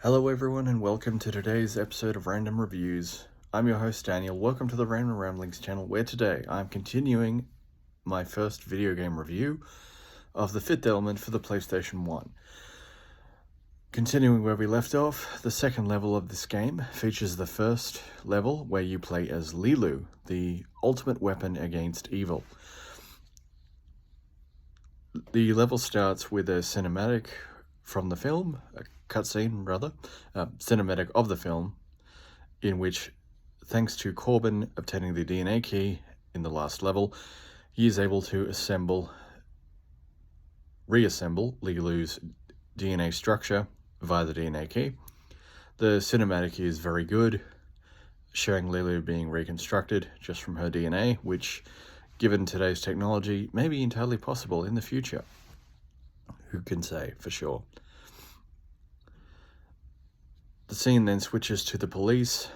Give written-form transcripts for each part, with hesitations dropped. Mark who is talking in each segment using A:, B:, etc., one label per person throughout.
A: Hello everyone and welcome to today's episode of Random Reviews. I'm your host Daniel. Welcome to the Random Ramblings channel, where today I'm continuing my first video game review of the fifth element for the PlayStation 1. Continuing where we left off, the second level of this game features the first level where you play as Lilu, the ultimate weapon against evil. The level starts with a cinematic from the film, a cutscene rather, cinematic of the film, in which, thanks to Corbin obtaining the DNA key in the last level, he is able to reassemble Lilu's DNA structure via the DNA key. The cinematic is very good, showing Lilu being reconstructed just from her DNA, which, given today's technology, may be entirely possible in the future. Who can say for sure? The scene then switches to the police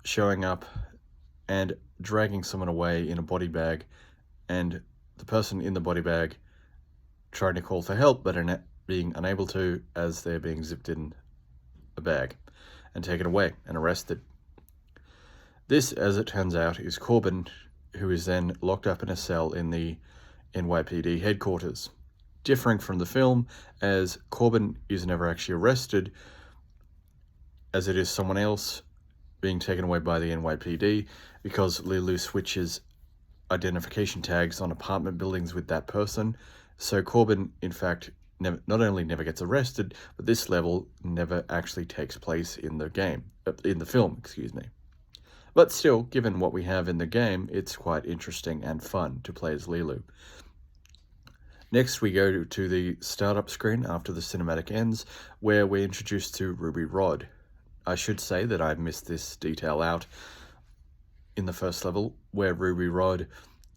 A: showing up and dragging someone away in a body bag, and the person in the body bag trying to call for help but being unable to, as they're being zipped in a bag and taken away and arrested. This, as it turns out, is Corbin, who is then locked up in a cell in the NYPD headquarters. Differing from the film, as Corbin is never actually arrested, as it is someone else being taken away by the NYPD, because Lilu switches identification tags on apartment buildings with that person. So Corbin, in fact, not only never gets arrested, but this level never actually takes place in the film, excuse me. But still, given what we have in the game, it's quite interesting and fun to play as Lilu. Next, we go to the startup screen after the cinematic ends, where we're introduced to Ruby Rhod. I should say that I missed this detail out in the first level, where Ruby Rhod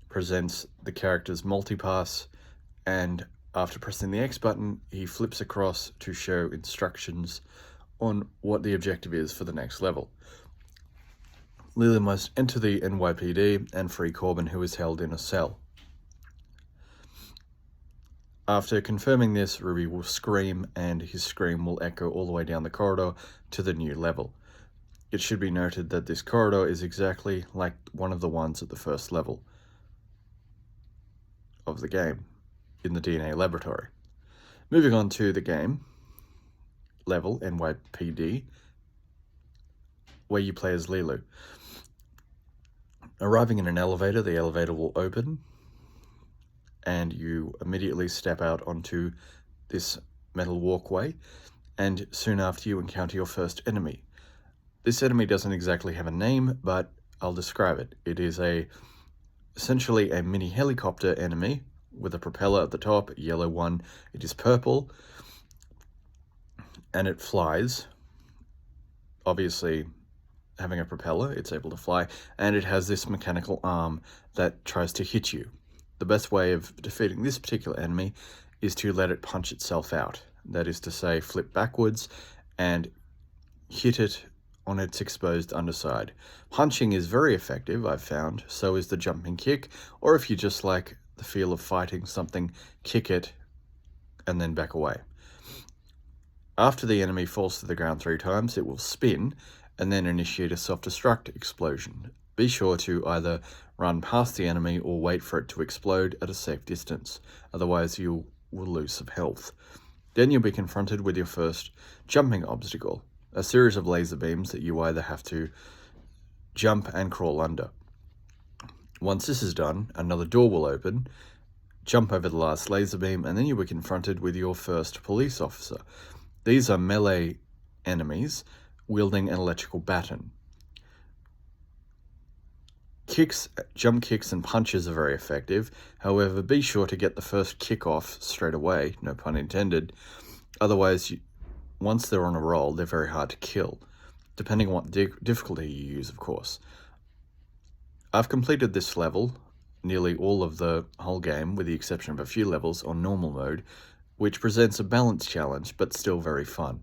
A: presents the character's multipass, and after pressing the X button, he flips across to show instructions on what the objective is for the next level. Lilu must enter the NYPD and free Corbin, who is held in a cell. After confirming this, Ruby will scream, and his scream will echo all the way down the corridor to the new level. It should be noted that this corridor is exactly like one of the ones at the first level of the game, in the DNA laboratory. Moving on to the game level, NYPD, where you play as Lilu. Arriving in an elevator, the elevator will open, and you immediately step out onto this metal walkway, and soon after you encounter your first enemy. This enemy doesn't exactly have a name, but I'll describe it. It is essentially a mini helicopter enemy with a propeller at the top, a yellow one. It is purple, and it flies. Obviously, having a propeller, it's able to fly, and it has this mechanical arm that tries to hit you. The best way of defeating this particular enemy is to let it punch itself out. That is to say, flip backwards and hit it on its exposed underside. Punching is very effective, I've found. So is the jumping kick, or if you just like the feel of fighting something, kick it and then back away. After the enemy falls to the ground 3 times, it will spin and then initiate a self-destruct explosion. Be sure to either run past the enemy or wait for it to explode at a safe distance, otherwise you will lose some health. Then you'll be confronted with your first jumping obstacle, a series of laser beams that you either have to jump and crawl under. Once this is done, another door will open, jump over the last laser beam, and then you'll be confronted with your first police officer. These are melee enemies wielding an electrical baton. Jump kicks and punches are very effective. However, be sure to get the first kick off straight away, no pun intended. Otherwise, once they're on a roll, they're very hard to kill, depending on what difficulty you use, of course. I've completed this level, nearly all of the whole game, with the exception of a few levels on normal mode, which presents a balance challenge, but still very fun.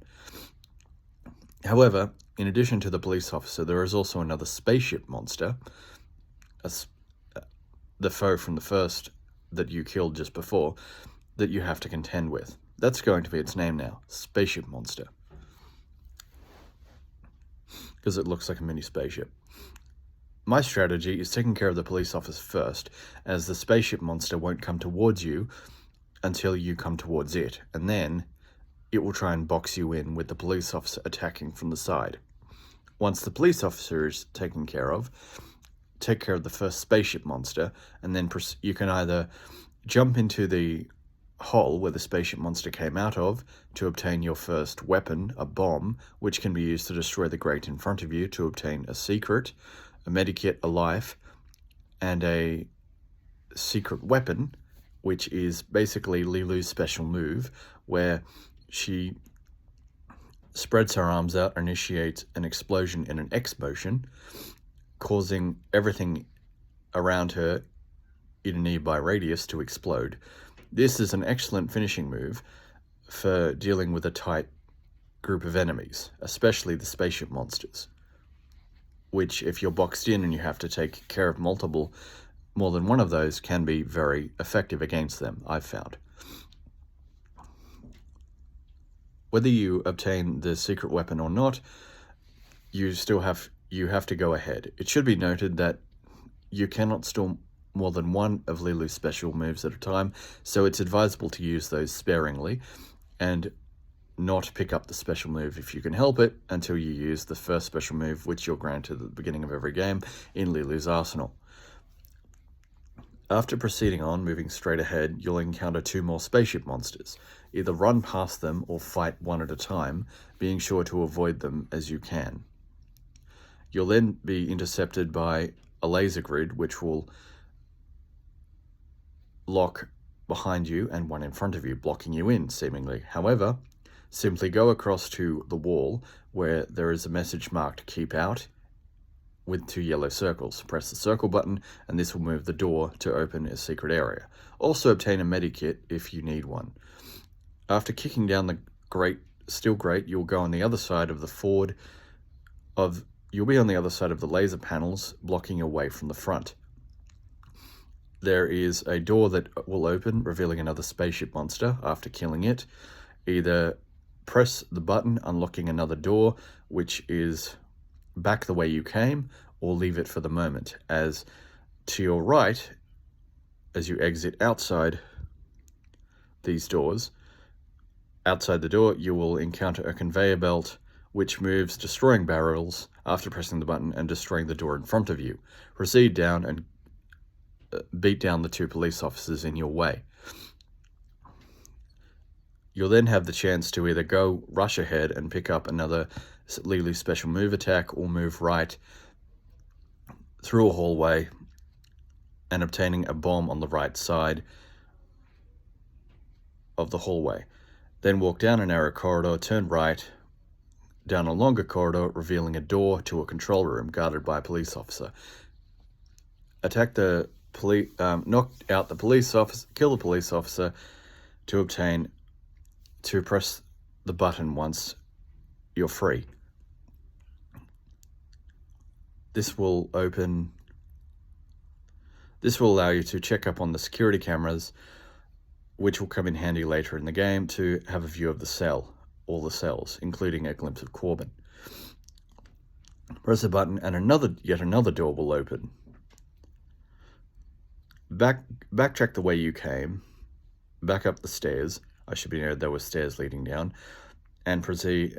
A: However, in addition to the police officer, there is also another spaceship monster, the foe from the first that you killed just before, that you have to contend with. That's going to be its name now, Spaceship Monster, because it looks like a mini spaceship. My strategy is taking care of the police officer first, as the spaceship monster won't come towards you until you come towards it, and then it will try and box you in with the police officer attacking from the side. Once the police officer is taken care of, take care of the first spaceship monster, and then you can either jump into the hole where the spaceship monster came out of to obtain your first weapon, a bomb, which can be used to destroy the grate in front of you to obtain a secret, a medikit, a life, and a secret weapon, which is basically Lilu's special move, where she spreads her arms out, initiates an explosion in an X motion, causing everything around her in a nearby radius to explode. This is an excellent finishing move for dealing with a tight group of enemies, especially the spaceship monsters, which, if you're boxed in and you have to take care of more than one of those, can be very effective against them, I've found. Whether you obtain the secret weapon or not, you have to go ahead. It should be noted that you cannot store more than one of Lilu's special moves at a time, so it's advisable to use those sparingly and not pick up the special move if you can help it until you use the first special move, which you're granted at the beginning of every game in Lilu's arsenal. After proceeding on, moving straight ahead, you'll encounter 2 more spaceship monsters. Either run past them or fight one at a time, being sure to avoid them as you can. You'll then be intercepted by a laser grid, which will lock behind you and one in front of you, blocking you in, seemingly. However, simply go across to the wall where there is a message marked "Keep Out" with 2 yellow circles. Press the circle button and this will move the door to open a secret area. Also obtain a medikit if you need one. After kicking down the steel grate, you'll go on the other side of the you'll be on the other side of the laser panels, blocking your way from the front. There is a door that will open, revealing another spaceship monster after killing it. Either press the button, unlocking another door, which is back the way you came, or leave it for the moment, as to your right, as you exit outside these doors, outside the door, you will encounter a conveyor belt which moves, destroying barrels after pressing the button and destroying the door in front of you. Proceed down and beat down the 2 police officers in your way. You'll then have the chance to either go rush ahead and pick up another Lilu special move attack, or move right through a hallway and obtaining a bomb on the right side of the hallway. Then walk down a narrow corridor, turn right, down a longer corridor, revealing a door to a control room guarded by a police officer. Attack the knock out the police officer, kill the police officer to press the button once you're free. This will allow you to check up on the security cameras, which will come in handy later in the game to have a view of all the cells, including a glimpse of Corbin. Press the button and yet another door will open. Backtrack the way you came, back up the stairs. I should be noted there were stairs leading down, and proceed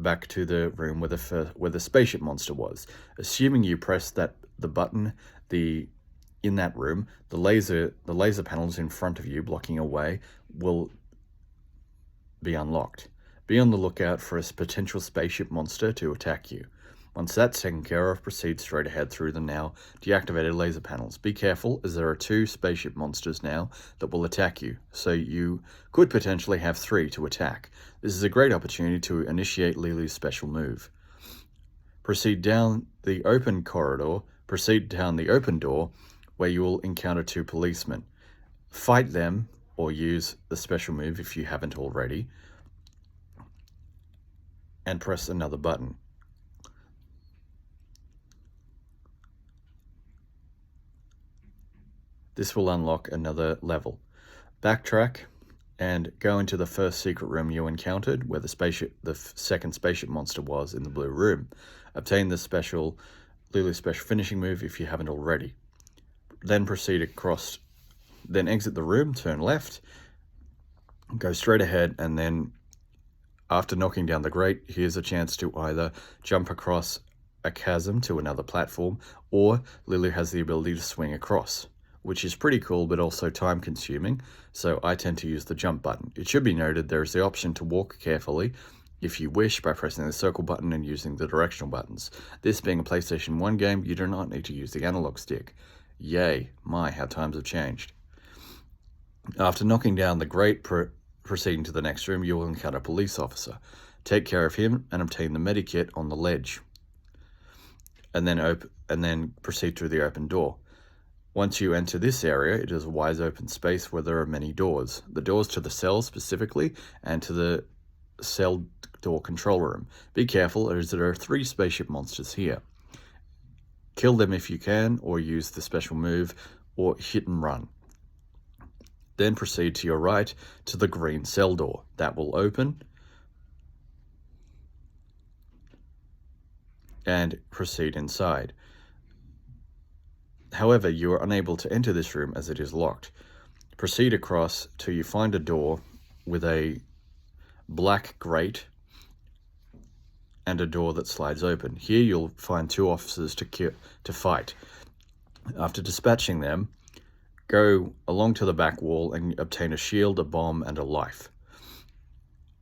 A: back to the room where the spaceship monster was. Assuming you press the button in that room, the laser panels in front of you blocking your way will be unlocked. Be on the lookout for a potential spaceship monster to attack you. Once that's taken care of, proceed straight ahead through the now deactivated laser panels. Be careful, as there are 2 spaceship monsters now that will attack you, so you could potentially have 3 to attack. This is a great opportunity to initiate Lilu's special move. Proceed down the open door, where you will encounter 2 policemen. Fight them, or use the special move if you haven't already, and press another button. This will unlock another level. Backtrack and go into the first secret room you encountered, where the second spaceship monster was in the blue room. Obtain the Lulu special finishing move if you haven't already. Then proceed across, then exit the room, turn left, go straight ahead, and then after knocking down the grate, here's a chance to either jump across a chasm to another platform, or Lulu has the ability to swing across, which is pretty cool but also time consuming, so I tend to use the jump button. It should be noted there is the option to walk carefully if you wish by pressing the circle button and using the directional buttons. This being a PlayStation 1 game, you do not need to use the analog stick. Yay, my, how times have changed. After knocking down the grate, proceeding to the next room, you will encounter a police officer. Take care of him and obtain the medikit on the ledge, and then proceed through the open door. Once you enter this area, it is a wide open space where there are many doors. The doors to the cells specifically, and to the cell door control room. Be careful, as there are 3 spaceship monsters here. Kill them if you can, or use the special move, or hit and run. Then proceed to your right to the green cell door. That will open, and proceed inside. However, you are unable to enter this room as it is locked. Proceed across till you find a door with a black grate and a door that slides open. Here you'll find 2 officers to fight. After dispatching them, go along to the back wall and obtain a shield, a bomb, and a life.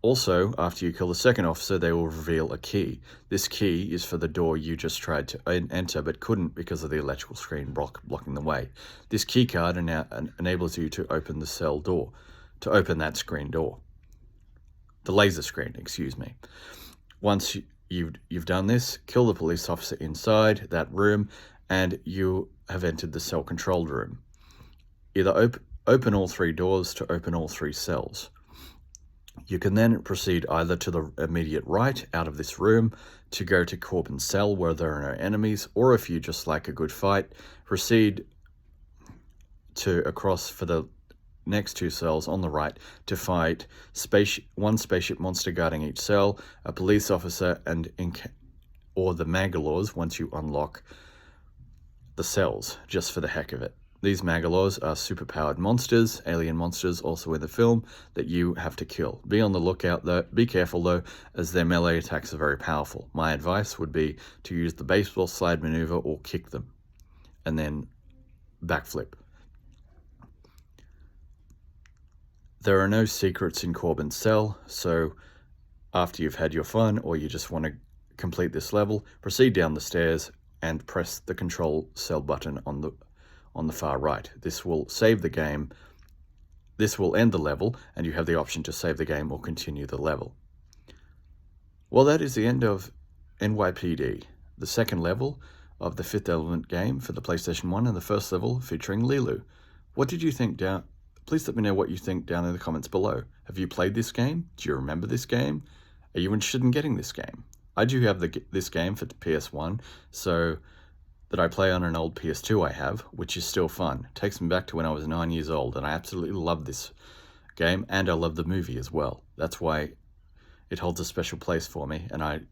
A: Also, after you kill the second officer, they will reveal a key. This key is for the door you just tried to enter but couldn't because of the electrical screen blocking the way. This key card enables you to open the cell door, to open that screen door. The laser screen, excuse me. Once you've done this, kill the police officer inside that room, and you have entered the cell control room. Either open all 3 doors to open all 3 cells. You can then proceed either to the immediate right out of this room to go to Corbin's cell where there are no enemies, or if you just like a good fight, proceed across for the next 2 cells on the right to fight one spaceship monster guarding each cell, a police officer, or the Mangalores once you unlock the cells, just for the heck of it. These Mangalores are superpowered monsters, alien monsters also in the film, that you have to kill. Be on the lookout though, be careful though, as their melee attacks are very powerful. My advice would be to use the baseball slide maneuver or kick them, and then backflip. There are no secrets in Corbin's cell, so after you've had your fun, or you just want to complete this level, proceed down the stairs and press the control cell button on the far right. This will save the game. This will end the level, and you have the option to save the game or continue the level. Well, that is the end of NYPD, the second level of the Fifth Element game for the PlayStation 1 and the first level featuring Lilu. What did you think Please let me know what you think down in the comments below. Have you played this game? Do you remember this game? Are you interested in getting this game? I do have this game for the PS1, so that I play on an old PS2 I have, which is still fun. It takes me back to when I was 9 years old, and I absolutely love this game, and I love the movie as well. That's why it holds a special place for me, and I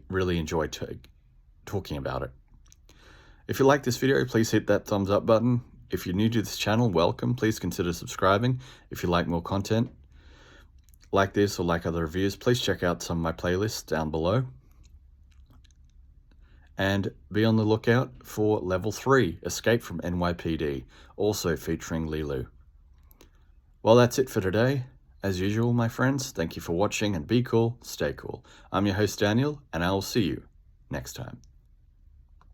A: really enjoy talking about it. If you like this video, please hit that thumbs up button. If you're new to this channel, welcome. Please consider subscribing. If you like more content like this or like other reviews, please check out some of my playlists down below. And be on the lookout for Level 3, Escape from NYPD, also featuring Lilu. Well, that's it for today. As usual, my friends, thank you for watching, and be cool, stay cool. I'm your host, Daniel, and I will see you next time.